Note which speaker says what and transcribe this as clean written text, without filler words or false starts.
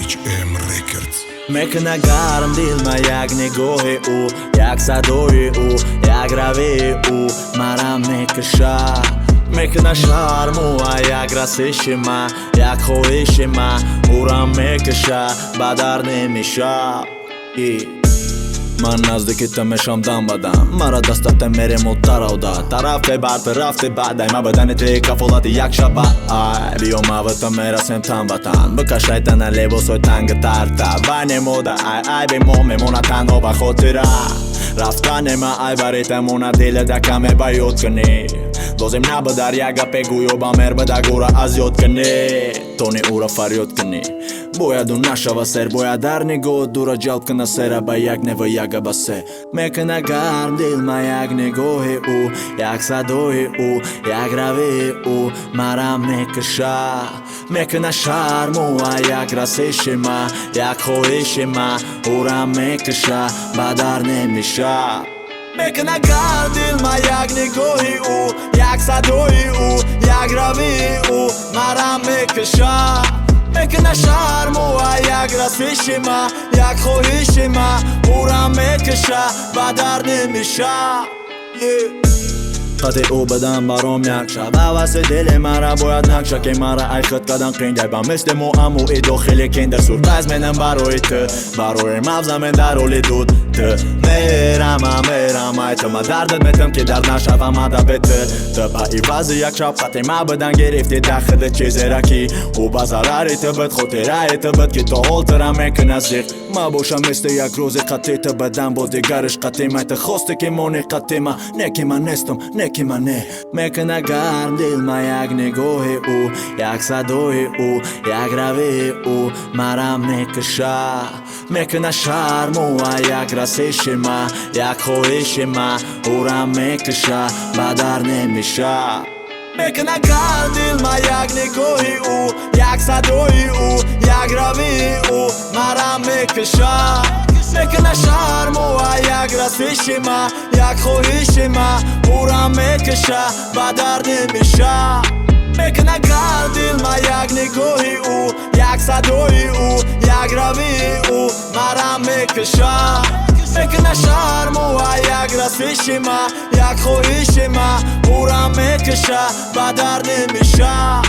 Speaker 1: HM Records.
Speaker 2: Мекнагарм дилма як нигоҳи ӯ, як садои ӯ, як равии ӯ марам мекаша. Мекна шарму ва як расиши ман, як хоҳиши ман ӯрам мекаша, ба дар немешав. Ман наздики та мешам дам ба дам, мара дастата мерему таравда. Тарафте бар тарафте баъдай ма бадани те кафолати як шаба. Ай биё ма ва та мерасем тан ба тан, бикашай тана лебосои танга тарта. Вай немода ай ай бе мо мемона танҳо ба хотира. Рафтане ма ай барита мона дила дака меба ёд кунӣ. Лозим наба дар як гапе гӯё ба мербада гӯра аз ёд кунӣ. То не ӯра фарёд кунӣ, бояд ӯ нашава сер, бояд дар нигоҳ дура ҷалб куна сера ба як нева яга ба се. Мекуна гарм дил ма як нигоҳи ӯ, як садои ӯ, як равии ӯ марам мекаша. Мекуна шарму ва як расиши ман, як хоҳиши ман ӯрам мекаша, ба дар немешав. Мекуна гарм дил ма як нигоҳи ӯ, як садои ӯ, як равии ӯ марам мекаша. Мекуна шарму ва як расиши ман, як хоҳиши ман ӯрам мекаша, ба дар немешав. қати ӯ бадан баром як шаб, ҳаваси дили мара бояд накша ки мара ай худ қадан қинҷай ба мисли муаммои дохили киндер сурпрайз менам барои ту, барои мағза мен дар ҳоли дуд. Ту мерам ай ту ма дардат метам ки дард нашавам адаби ту ба ивази як шаб қати ма бадан гирифти дахиди чизера ки ӯ ба зарари ту буд, хотираи ту буд ки то ҳол тура мекуна зиқ. ма бошам мисли як рӯзи қати ту бадан бо дигариш қати май ту хости ки мони қати ма не ки ман нестам не ки ман не. Мекуна гарм дил ма як нигоҳи ӯ, як садои ӯ, як равии ӯ марам мекаша. Мекуна шарму ва як расиши ман, як хоҳиши ман ӯрам мекаша, ба дар немешав. Мекуна гарм дил ма як нигоҳи ӯ, як садои ӯ, як равии ӯ марам мекаша. Мекуна шарму ва як расиши ман, як хоҳиши ман ӯрам мекаша, ба дар немешав. Мекуна гарм дил ма як нигоҳи ӯ, як садои ӯ, як равии ӯ марам мекаша. Мекуна шарму ва як расиши ман, як хоҳиши ман ӯрам мекаша, ба дар немешав.